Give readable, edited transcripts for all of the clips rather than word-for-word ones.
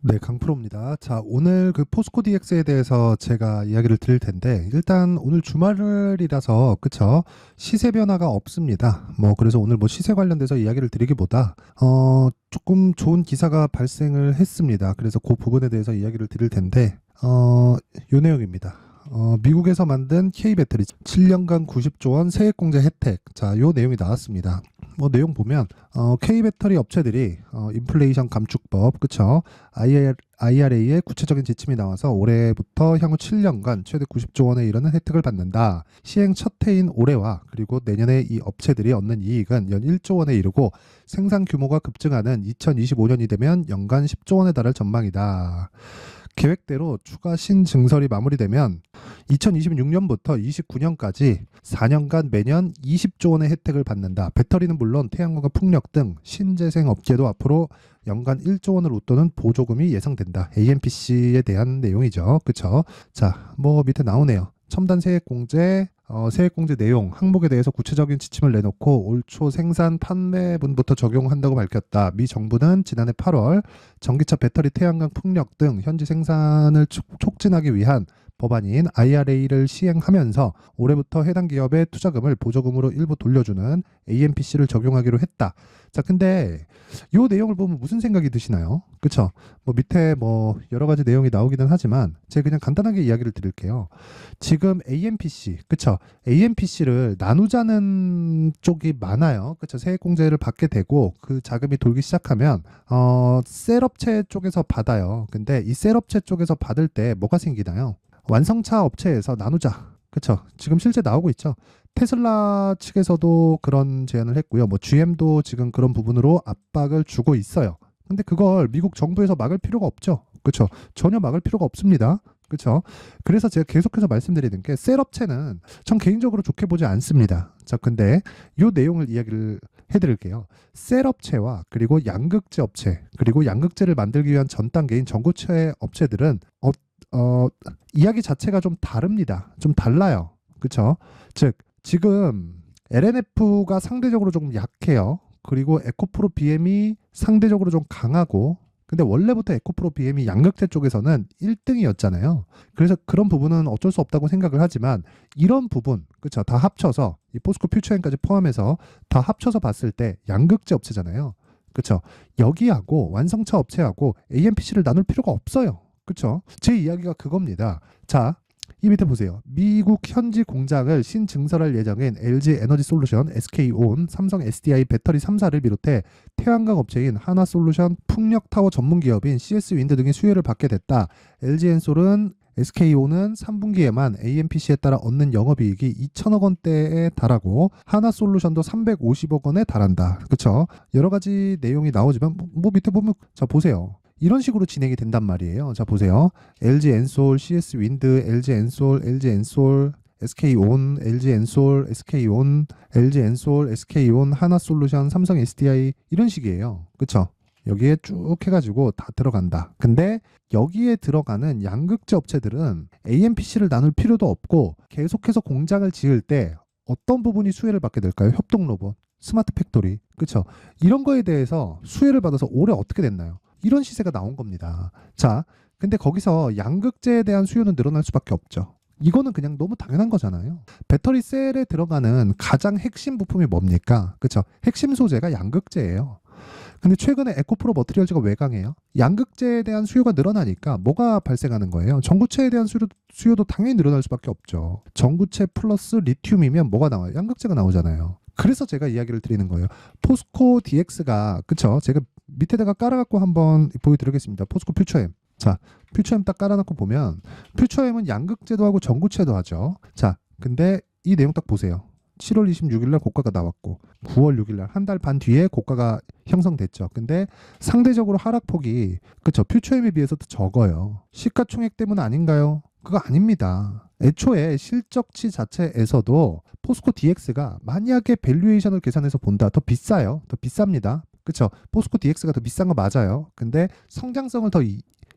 네, 강프로입니다. 자, 오늘 그 포스코 DX에 대해서 제가 이야기를 드릴 텐데, 일단 오늘 주말이라서, 그쵸? 시세 변화가 없습니다. 그래서 오늘 시세 관련돼서 이야기를 드리기보다, 조금 좋은 기사가 발생을 했습니다. 그래서 그 부분에 대해서 이야기를 드릴 텐데, 요 내용입니다. 미국에서 만든 K배터리 7년간 90조 원 세액공제 혜택. 자, 요 내용이 나왔습니다. 내용 보면 K배터리 업체들이 인플레이션 감축법, 그쵸? IRA의 구체적인 지침이 나와서 올해부터 향후 7년간 최대 90조 원에 이르는 혜택을 받는다. 시행 첫 해인 올해와 그리고 내년에 이 업체들이 얻는 이익은 연 1조 원에 이르고 생산 규모가 급증하는 2025년이 되면 연간 10조 원에 달할 전망이다. 계획대로 추가 신증설이 마무리되면 2026년부터 29년까지 4년간 매년 20조 원의 혜택을 받는다. 배터리는 물론 태양광과 풍력 등 신재생 업계도 앞으로 연간 1조 원을 웃도는 보조금이 예상된다. AMPC에 대한 내용이죠. 그쵸? 자, 밑에 나오네요. 첨단 세액공제, 세액공제 내용, 항목에 대해서 구체적인 지침을 내놓고 올 초 생산 판매분부터 적용한다고 밝혔다. 미 정부는 지난해 8월 전기차, 배터리, 태양광, 풍력 등 현지 생산을 촉진하기 위한 법안인 IRA를 시행하면서 올해부터 해당 기업의 투자금을 보조금으로 일부 돌려주는 AMPC를 적용하기로 했다. 자, 근데 이 내용을 보면 무슨 생각이 드시나요? 그쵸? 밑에 여러 가지 내용이 나오기는 하지만 제가 그냥 간단하게 이야기를 드릴게요. 지금 AMPC, 그쵸? AMPC를 나누자는 쪽이 많아요. 그쵸? 세액공제를 받게 되고 그 자금이 돌기 시작하면 셀업체 쪽에서 받아요. 근데 이 셀업체 쪽에서 받을 때 뭐가 생기나요? 완성차 업체에서 나누자. 그쵸? 지금 실제 나오고 있죠. 테슬라 측에서도 그런 제안을 했고요. GM도 지금 그런 부분으로 압박을 주고 있어요. 근데 그걸 미국 정부에서 막을 필요가 없죠. 그쵸? 전혀 막을 필요가 없습니다. 그쵸? 그래서 제가 계속해서 말씀드리는 게 셀업체는 전 개인적으로 좋게 보지 않습니다. 자, 근데 이 내용을 이야기를 해드릴게요. 셀업체와 그리고 양극재 업체, 그리고 양극재를 만들기 위한 전 단계인 전구체 업체들은 이야기 자체가 좀 다릅니다. 좀 달라요. 그쵸? 즉, 지금 LNF가 상대적으로 조금 약해요. 그리고 에코프로 BM이 상대적으로 좀 강하고, 근데 원래부터 에코프로 BM이 양극재 쪽에서는 1등이었잖아요. 그래서 그런 부분은 어쩔 수 없다고 생각을 하지만, 이런 부분, 그쵸? 다 합쳐서, 이 포스코 퓨처엔까지 포함해서 다 합쳐서 봤을 때 양극재 업체잖아요. 그쵸? 여기하고 완성차 업체하고 AMPC를 나눌 필요가 없어요. 그쵸? 제 이야기가 그겁니다. 자, 이 밑에 보세요. 미국 현지 공장을 신증설할 예정인 LG 에너지 솔루션, SK온, 삼성 SDI 배터리 3사를 비롯해 태양광 업체인 하나솔루션, 풍력타워 전문 기업인 CS윈드 등의 수혜를 받게 됐다. LG엔솔은 SK온은 3분기에만 AMPC에 따라 얻는 영업이익이 2천억 원대에 달하고 하나솔루션도 350억 원에 달한다. 그쵸? 여러 가지 내용이 나오지만 밑에 보면 자 보세요. 이런 식으로 진행이 된단 말이에요. 자 보세요. LG 엔솔, CS 윈드, LG 엔솔, LG 엔솔, SK온, LG 엔솔, SK온, LG 엔솔, SK온, 하나솔루션, 삼성 SDI 이런 식이에요. 그쵸? 여기에 쭉 해가지고 다 들어간다. 근데 여기에 들어가는 양극재 업체들은 AMPC를 나눌 필요도 없고 계속해서 공장을 지을 때 어떤 부분이 수혜를 받게 될까요? 협동 로봇, 스마트 팩토리, 그쵸? 이런 거에 대해서 수혜를 받아서 올해 어떻게 됐나요? 이런 시세가 나온 겁니다. 자, 근데 거기서 양극재에 대한 수요는 늘어날 수밖에 없죠. 이거는 그냥 너무 당연한 거잖아요. 배터리 셀에 들어가는 가장 핵심 부품이 뭡니까? 그쵸? 핵심 소재가 양극재예요. 근데 최근에 에코프로 머티리얼즈가 왜 강해요? 양극재에 대한 수요가 늘어나니까 뭐가 발생하는 거예요? 전구체에 대한 수요도 당연히 늘어날 수밖에 없죠. 전구체 플러스 리튬이면 뭐가 나와요? 양극재가 나오잖아요. 그래서 제가 이야기를 드리는 거예요. 포스코 DX가 그쵸? 제가 밑에다가 깔아갖고 한번 보여드리겠습니다. 포스코 퓨처엠. 자, 퓨처엠 딱 깔아놓고 보면 퓨처엠은 양극재도 하고 전구체도 하죠. 자, 근데 이 내용 딱 보세요. 7월 26일 날 고가가 나왔고 9월 6일 날 한 달 반 뒤에 고가가 형성됐죠. 근데 상대적으로 하락폭이 그쵸? 퓨처엠에 비해서도 적어요. 시가총액 때문 아닌가요? 그거 아닙니다. 애초에 실적치 자체에서도 포스코 DX가 만약에 밸류에이션을 계산해서 본다. 더 비싸요. 더 비쌉니다. 그쵸? 포스코 DX가 더 비싼 거 맞아요. 근데 성장성을 더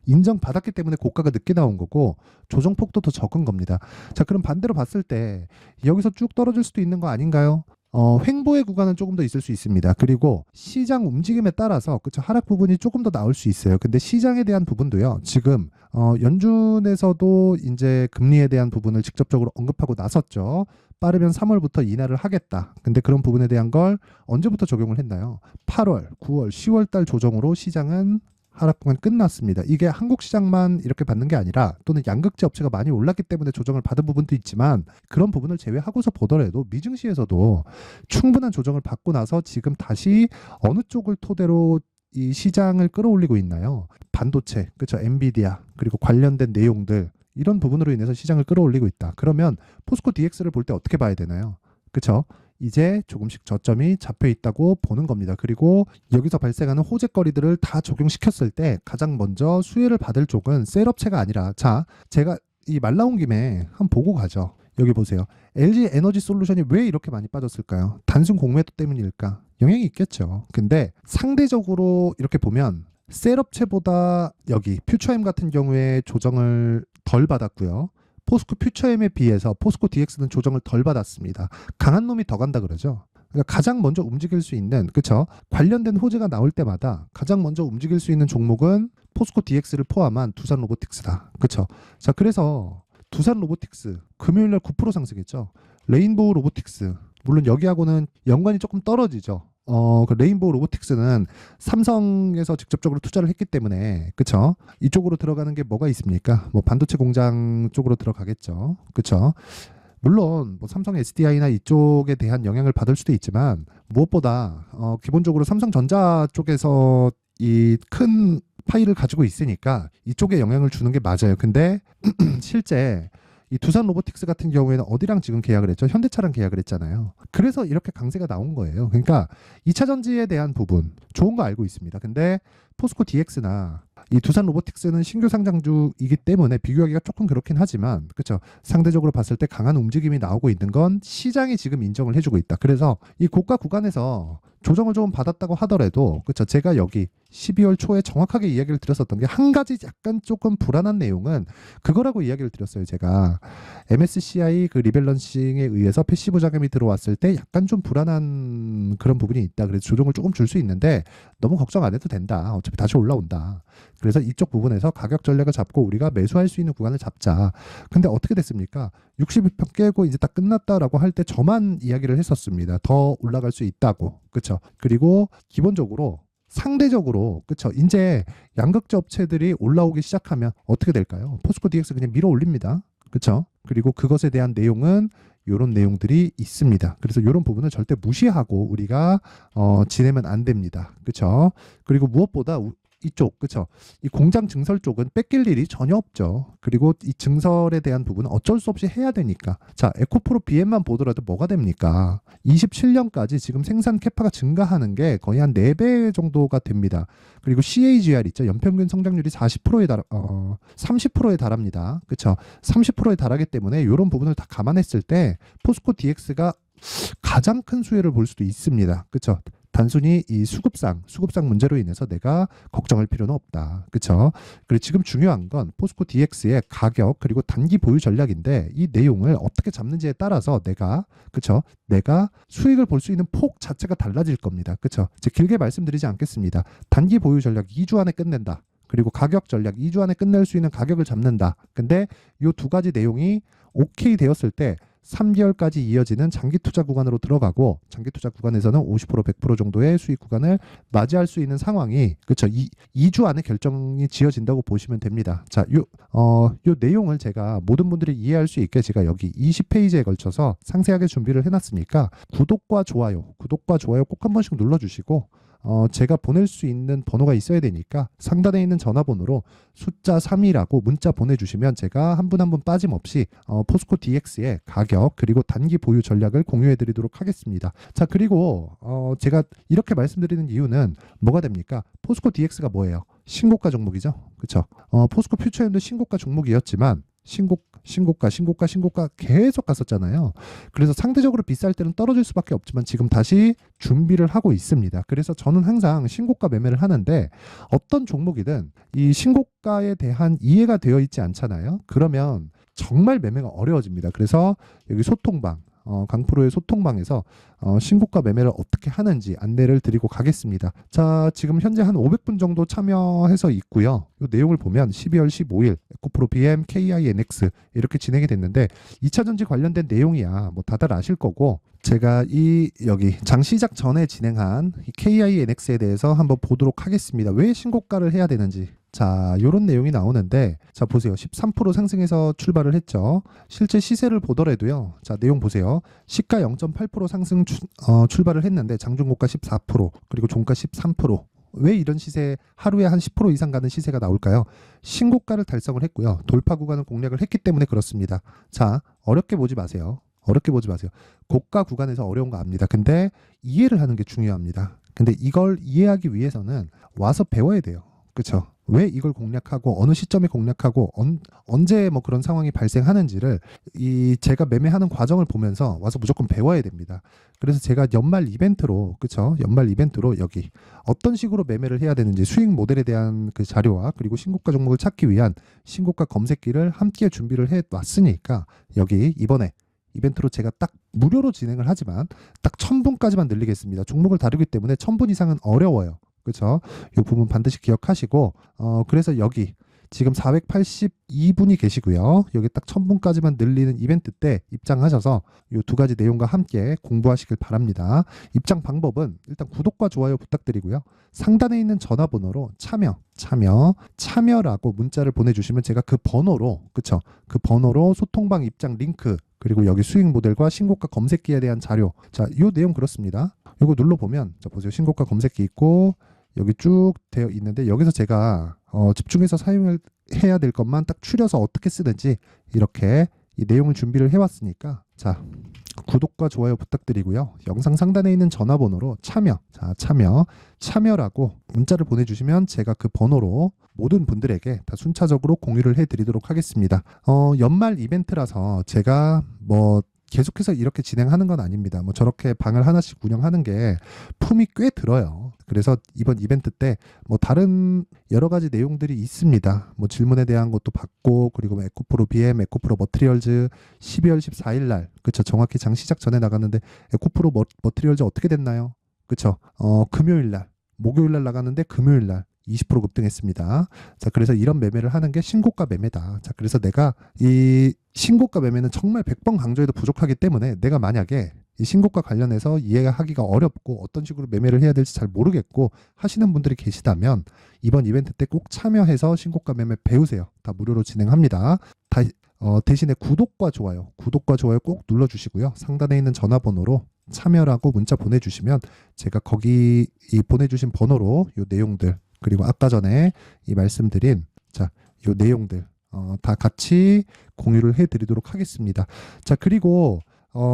인정받았기 때문에 고가가 늦게 나온 거고 조정폭도 더 적은 겁니다. 자, 그럼 반대로 봤을 때 여기서 쭉 떨어질 수도 있는 거 아닌가요? 횡보의 구간은 조금 더 있을 수 있습니다. 그리고 시장 움직임에 따라서 그쵸 하락 부분이 조금 더 나올 수 있어요. 근데 시장에 대한 부분도요. 지금 연준에서도 이제 금리에 대한 부분을 직접적으로 언급하고 나섰죠. 빠르면 3월부터 인하를 하겠다. 근데 그런 부분에 대한 걸 언제부터 적용을 했나요? 8월, 9월, 10월 달 조정으로 시장은 하락 구간 끝났습니다. 이게 한국 시장만 이렇게 받는 게 아니라 또는 양극재 업체가 많이 올랐기 때문에 조정을 받은 부분도 있지만 그런 부분을 제외하고서 보더라도 미증시에서도 충분한 조정을 받고 나서 지금 다시 어느 쪽을 토대로 이 시장을 끌어올리고 있나요? 반도체, 그렇죠? 엔비디아 그리고 관련된 내용들 이런 부분으로 인해서 시장을 끌어올리고 있다. 그러면 포스코 DX를 볼 때 어떻게 봐야 되나요? 그렇죠? 이제 조금씩 저점이 잡혀 있다고 보는 겁니다. 그리고 여기서 발생하는 호재거리들을 다 적용시켰을 때 가장 먼저 수혜를 받을 쪽은 셀업체가 아니라 자, 제가 이 말 나온 김에 한번 보고 가죠. 여기 보세요. LG 에너지 솔루션이 왜 이렇게 많이 빠졌을까요? 단순 공매도 때문일까? 영향이 있겠죠. 근데 상대적으로 이렇게 보면 셀업체보다 여기 퓨처엠 같은 경우에 조정을 덜 받았고요. 포스코 퓨처엠에 비해서 포스코 DX는 조정을 덜 받았습니다. 강한 놈이 더 간다 그러죠. 그러니까 가장 먼저 움직일 수 있는 그쵸 관련된 호재가 나올 때마다 가장 먼저 움직일 수 있는 종목은 포스코 DX를 포함한 두산 로보틱스다. 그쵸? 자 그래서 두산 로보틱스 금요일날 9% 상승했죠. 레인보우 로보틱스 물론 여기하고는 연관이 조금 떨어지죠. 그 레인보우 로보틱스는 삼성에서 직접적으로 투자를 했기 때문에 그쵸? 이쪽으로 들어가는 게 뭐가 있습니까? 뭐 반도체 공장 쪽으로 들어가겠죠. 그쵸? 물론 뭐 삼성 SDI나 이쪽에 대한 영향을 받을 수도 있지만 무엇보다 기본적으로 삼성전자 쪽에서 이 큰 파일을 가지고 있으니까 이쪽에 영향을 주는 게 맞아요. 근데 실제 이 두산 로보틱스 같은 경우에는 어디랑 지금 계약을 했죠? 현대차랑 계약을 했잖아요. 그래서 이렇게 강세가 나온 거예요. 그러니까 2차 전지에 대한 부분 좋은 거 알고 있습니다. 근데 포스코 DX나 이 두산 로보틱스는 신규 상장주이기 때문에 비교하기가 조금 그렇긴 하지만 그렇죠. 상대적으로 봤을 때 강한 움직임이 나오고 있는 건 시장이 지금 인정을 해주고 있다. 그래서 이 고가 구간에서 조정을 좀 받았다고 하더라도 그렇죠. 제가 여기 12월 초에 정확하게 이야기를 드렸었던 게 한 가지 약간 조금 불안한 내용은 그거라고 이야기를 드렸어요. 제가 MSCI 그 리밸런싱에 의해서 패시브 자금이 들어왔을 때 약간 좀 불안한 그런 부분이 있다. 그래서 조정을 조금 줄 수 있는데 너무 걱정 안 해도 된다. 어차피 다시 올라온다. 그래서 이쪽 부분에서 가격 전략을 잡고 우리가 매수할 수 있는 구간을 잡자. 근데 어떻게 됐습니까? 62편 깨고 이제 딱 끝났다라고 할 때 저만 이야기를 했었습니다. 더 올라갈 수 있다고. 그렇죠? 그리고 기본적으로 상대적으로 그쵸 이제 양극재 업체들이 올라오기 시작하면 어떻게 될까요? 포스코 DX 그냥 밀어 올립니다. 그쵸? 그리고 그것에 대한 내용은 이런 내용들이 있습니다. 그래서 이런 부분을 절대 무시하고 우리가 지내면 안 됩니다. 그쵸? 그리고 무엇보다 이쪽 그쵸 이 공장 증설 쪽은 뺏길 일이 전혀 없죠. 그리고 이 증설에 대한 부분은 어쩔 수 없이 해야 되니까 자 에코프로 BM만 보더라도 뭐가 됩니까? 27년까지 지금 생산 캐파가 증가하는 게 거의 한 4배 정도가 됩니다. 그리고 CAGR 있죠. 연평균 성장률이 40%에 30%에 달합니다. 그쵸 30%에 달하기 때문에 이런 부분을 다 감안했을 때 포스코 DX가 가장 큰 수혜를 볼 수도 있습니다. 그쵸 단순히 이 수급상 문제로 인해서 내가 걱정할 필요는 없다. 그렇죠? 그리고 지금 중요한 건 포스코 DX의 가격 그리고 단기 보유 전략인데 이 내용을 어떻게 잡는지에 따라서 내가 그렇죠? 내가 수익을 볼 수 있는 폭 자체가 달라질 겁니다. 그렇죠? 이제 길게 말씀드리지 않겠습니다. 단기 보유 전략 2주 안에 끝낸다. 그리고 가격 전략 2주 안에 끝낼 수 있는 가격을 잡는다. 근데 이 두 가지 내용이 오케이 되었을 때 3개월까지 이어지는 장기 투자 구간으로 들어가고 장기 투자 구간에서는 50% 100% 정도의 수익 구간을 맞이할 수 있는 상황이 그렇죠. 2주 안에 결정이 지어진다고 보시면 됩니다. 자, 요 내용을 제가 모든 분들이 이해할 수 있게 제가 여기 20페이지에 걸쳐서 상세하게 준비를 해놨으니까 구독과 좋아요 꼭 한 번씩 눌러주시고 제가 보낼 수 있는 번호가 있어야 되니까 상단에 있는 전화번호로 숫자 3이라고 문자 보내주시면 제가 한 분 한 분 빠짐없이 포스코 DX의 가격 그리고 단기 보유 전략을 공유해 드리도록 하겠습니다. 자 그리고 제가 이렇게 말씀드리는 이유는 뭐가 됩니까? 포스코 DX가 뭐예요? 신고가 종목이죠. 그렇죠? 포스코 퓨처엠도 신고가 종목이었지만 신고가 계속 갔었잖아요. 그래서 상대적으로 비쌀 때는 떨어질 수밖에 없지만 지금 다시 준비를 하고 있습니다. 그래서 저는 항상 신고가 매매를 하는데 어떤 종목이든 이 신고가에 대한 이해가 되어 있지 않잖아요. 그러면 정말 매매가 어려워집니다. 그래서 여기 소통방 강프로의 소통방에서 신고가 매매를 어떻게 하는지 안내를 드리고 가겠습니다. 자, 지금 현재 한 500분 정도 참여해서 있고요. 이 내용을 보면 12월 15일 에코프로 BM KINX 이렇게 진행이 됐는데 2차전지 관련된 내용이야 뭐 다들 아실 거고, 제가 여기 장 시작 전에 진행한 이 KINX에 대해서 한번 보도록 하겠습니다. 왜 신고가를 해야 되는지. 자, 요런 내용이 나오는데, 자, 보세요. 13% 상승해서 출발을 했죠. 실제 시세를 보더라도요. 자, 내용 보세요. 시가 0.8% 상승 출발을 했는데 장중고가 14%, 그리고 종가 13%. 왜 이런 시세, 하루에 한 10% 이상 가는 시세가 나올까요? 신고가를 달성을 했고요. 돌파 구간을 공략을 했기 때문에 그렇습니다. 자, 어렵게 보지 마세요. 어렵게 보지 마세요. 고가 구간에서 어려운 거 압니다. 근데 이해를 하는 게 중요합니다. 근데 이걸 이해하기 위해서는 와서 배워야 돼요. 그렇죠? 왜 이걸 공략하고 어느 시점에 공략하고 언제 뭐 그런 상황이 발생하는지를 제가 매매하는 과정을 보면서 와서 무조건 배워야 됩니다. 그래서 제가 연말 이벤트로, 그렇죠? 연말 이벤트로 여기 어떤 식으로 매매를 해야 되는지 수익 모델에 대한 그 자료와 그리고 신고가 종목을 찾기 위한 신고가 검색기를 함께 준비를 해 놨으니까 여기 이번에 이벤트로 제가 딱 무료로 진행을 하지만 딱 1000분까지만 늘리겠습니다. 종목을 다루기 때문에 1000분 이상은 어려워요. 그렇죠? 이 부분 반드시 기억하시고, 그래서 여기 지금 482분이 계시고요. 여기 딱 1000분까지만 늘리는 이벤트 때 입장하셔서 이 두 가지 내용과 함께 공부하시길 바랍니다. 입장 방법은 일단 구독과 좋아요 부탁드리고요. 상단에 있는 전화번호로 참여라고 문자를 보내주시면 제가 그 번호로, 그쵸? 그 번호로 소통방 입장 링크, 그리고 여기 수익 모델과 신고가 검색기에 대한 자료. 자, 이 내용 그렇습니다. 이거 눌러보면, 자, 보세요. 신고가 검색기 있고, 여기 쭉 되어 있는데, 여기서 제가 집중해서 사용을 해야 될 것만 딱 추려서 어떻게 쓰는지 이렇게 이 내용을 준비를 해왔으니까, 자, 구독과 좋아요 부탁드리고요. 영상 상단에 있는 전화번호로 참여라고 문자를 보내주시면 제가 그 번호로 모든 분들에게 다 순차적으로 공유를 해드리도록 하겠습니다. 연말 이벤트라서 제가 뭐 계속해서 이렇게 진행하는 건 아닙니다. 뭐 저렇게 방을 하나씩 운영하는 게 품이 꽤 들어요. 그래서 이번 이벤트 때 뭐 다른 여러 가지 내용들이 있습니다. 뭐 질문에 대한 것도 받고, 그리고 뭐 에코프로 BM, 에코프로 머트리얼즈 12월 14일 날, 그쵸? 정확히 장 시작 전에 나갔는데 에코프로 머트리얼즈 어떻게 됐나요? 그쵸? 금요일 날, 목요일 날 나갔는데 금요일 날 20% 급등했습니다. 자, 그래서 이런 매매를 하는 게 신고가 매매다. 자, 그래서 내가 이 신고가 매매는 정말 100번 강조해도 부족하기 때문에, 내가 만약에 이 신고가 관련해서 이해하기가 어렵고 어떤 식으로 매매를 해야 될지 잘 모르겠고 하시는 분들이 계시다면 이번 이벤트 때 꼭 참여해서 신고가 매매 배우세요. 다 무료로 진행합니다. 대신에 구독과 좋아요 꼭 눌러주시고요. 상단에 있는 전화번호로 참여라고 문자 보내주시면 제가 거기 이 보내주신 번호로 이 내용들, 그리고 아까 전에 이 말씀드린 이 내용들 다 같이 공유를 해드리도록 하겠습니다. 자, 그리고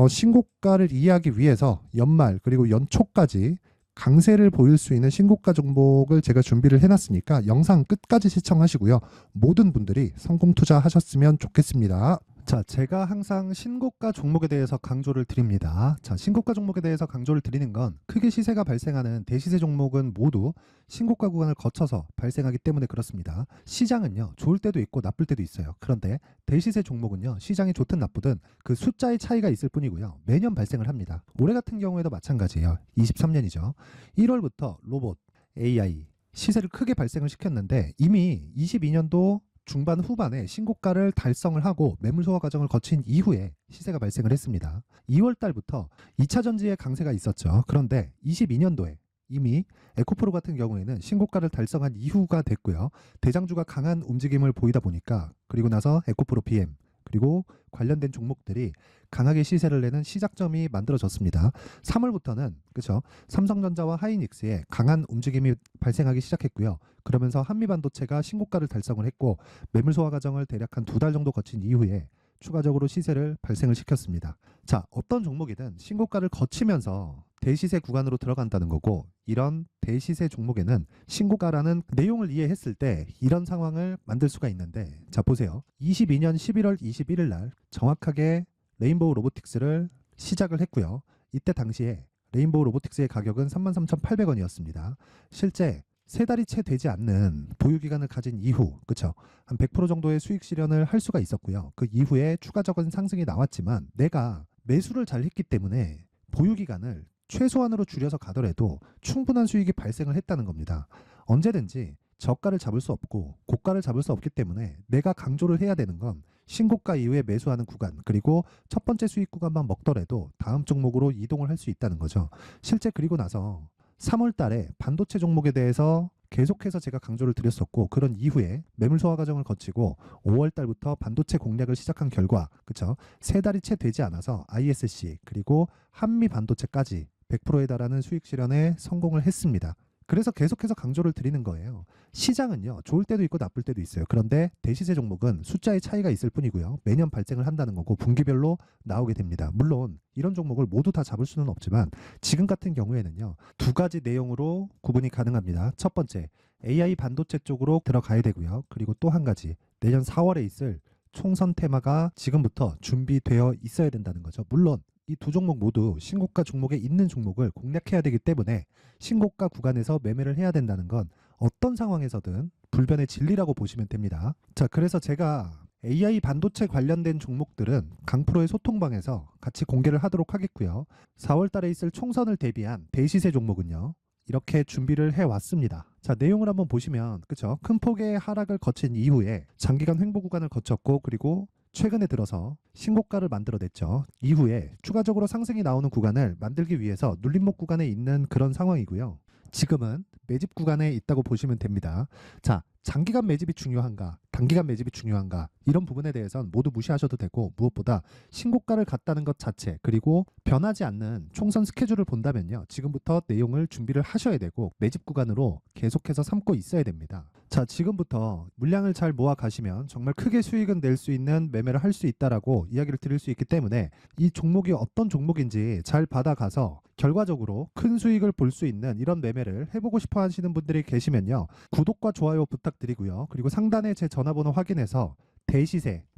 신고가를 이해하기 위해서 연말 그리고 연초까지 강세를 보일 수 있는 신고가 종목을 제가 준비를 해놨으니까 영상 끝까지 시청하시고요. 모든 분들이 성공 투자하셨으면 좋겠습니다. 자, 제가 항상 신고가 종목에 대해서 강조를 드립니다. 자, 신고가 종목에 대해서 강조를 드리는 건 크게 시세가 발생하는 대시세 종목은 모두 신고가 구간을 거쳐서 발생하기 때문에 그렇습니다. 시장은요, 좋을 때도 있고 나쁠 때도 있어요. 그런데 대시세 종목은요, 시장이 좋든 나쁘든 그 숫자의 차이가 있을 뿐이고요. 매년 발생을 합니다. 올해 같은 경우에도 마찬가지예요. 23년이죠. 1월부터 로봇, AI, 시세를 크게 발생을 시켰는데 이미 22년도 중반 후반에 신고가를 달성을 하고 매물 소화 과정을 거친 이후에 시세가 발생을 했습니다. 2월 달부터 2차 전지의 강세가 있었죠. 그런데 22년도에 이미 에코프로 같은 경우에는 신고가를 달성한 이후가 됐고요. 대장주가 강한 움직임을 보이다 보니까, 그리고 나서 에코프로 BM 그리고 관련된 종목들이 강하게 시세를 내는 시작점이 만들어졌습니다. 3월부터는 그렇죠. 삼성전자와 하이닉스의 강한 움직임이 발생하기 시작했고요. 그러면서 한미반도체가 신고가를 달성을 했고 매물 소화 과정을 대략 한 2달 정도 거친 이후에 추가적으로 시세를 발생을 시켰습니다. 자, 어떤 종목이든 신고가를 거치면서 대시세 구간으로 들어간다는 거고, 이런 대시세 종목에는 신고가라는 내용을 이해했을 때 이런 상황을 만들 수가 있는데, 자, 보세요. 22년 11월 21일 날 정확하게 레인보우 로보틱스를 시작을 했고요. 이때 당시에 레인보우 로보틱스의 가격은 33,800원이었습니다. 실제 세 달이 채 되지 않는 보유기간을 가진 이후, 그쵸? 한 100% 정도의 수익 실현을 할 수가 있었고요. 그 이후에 추가적인 상승이 나왔지만 내가 매수를 잘 했기 때문에 보유기간을 최소한으로 줄여서 가더라도 충분한 수익이 발생을 했다는 겁니다. 언제든지 저가를 잡을 수 없고 고가를 잡을 수 없기 때문에 내가 강조를 해야 되는 건 신고가 이후에 매수하는 구간, 그리고 첫 번째 수익 구간만 먹더라도 다음 종목으로 이동을 할 수 있다는 거죠. 실제 그리고 나서 3월 달에 반도체 종목에 대해서 계속해서 제가 강조를 드렸었고, 그런 이후에 매물 소화 과정을 거치고 5월 달부터 반도체 공략을 시작한 결과, 그쵸? 3달이 채 되지 않아서 ISC 그리고 한미 반도체까지 100%에 달하는 수익 실현에 성공을 했습니다. 그래서 계속해서 강조를 드리는 거예요. 시장은요, 좋을 때도 있고 나쁠 때도 있어요. 그런데 대시세 종목은 숫자의 차이가 있을 뿐이고요. 매년 발생을 한다는 거고 분기별로 나오게 됩니다. 물론 이런 종목을 모두 다 잡을 수는 없지만 지금 같은 경우에는요, 두 가지 내용으로 구분이 가능합니다. 첫 번째, AI 반도체 쪽으로 들어가야 되고요. 그리고 또 한 가지, 내년 4월에 있을 총선 테마가 지금부터 준비되어 있어야 된다는 거죠. 물론 이 두 종목 모두 신고가 종목에 있는 종목을 공략해야 되기 때문에 신고가 구간에서 매매를 해야 된다는 건 어떤 상황에서든 불변의 진리라고 보시면 됩니다. 자, 그래서 제가 AI 반도체 관련된 종목들은 강프로의 소통방에서 같이 공개를 하도록 하겠고요. 4월 달에 있을 총선을 대비한 대시세 종목은요, 이렇게 준비를 해왔습니다. 자, 내용을 한번 보시면, 그쵸? 큰 폭의 하락을 거친 이후에 장기간 횡보 구간을 거쳤고, 그리고 최근에 들어서 신고가를 만들어냈죠. 이후에 추가적으로 상승이 나오는 구간을 만들기 위해서 눌림목 구간에 있는 그런 상황이고요. 지금은 매집 구간에 있다고 보시면 됩니다. 자, 장기간 매집이 중요한가, 단기간 매집이 중요한가, 이런 부분에 대해서는 모두 무시하셔도 되고, 무엇보다 신고가를 갔다는 것 자체, 그리고 변하지 않는 총선 스케줄을 본다면요, 지금부터 내용을 준비를 하셔야 되고 매집 구간으로 계속해서 삼고 있어야 됩니다. 자, 지금부터 물량을 잘 모아 가시면 정말 크게 수익은 낼 수 있는 매매를 할 수 있다라고 이야기를 드릴 수 있기 때문에 이 종목이 어떤 종목인지 잘 받아가서 결과적으로 큰 수익을 볼 수 있는 이런 매매를 해보고 싶어 하시는 분들이 계시면요, 구독과 좋아요 부탁드리고요. 그리고 상단에 제 전화번호 확인해서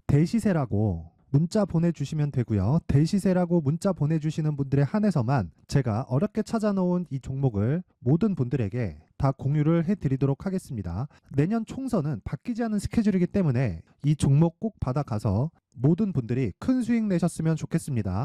대시세라고 문자 보내주시면 되고요. 대시세라고 문자 보내주시는 분들에 한해서만 제가 어렵게 찾아놓은 이 종목을 모든 분들에게 다 공유를 해드리도록 하겠습니다. 내년 총선은 바뀌지 않은 스케줄이기 때문에 이 종목 꼭 받아가서 모든 분들이 큰 수익 내셨으면 좋겠습니다.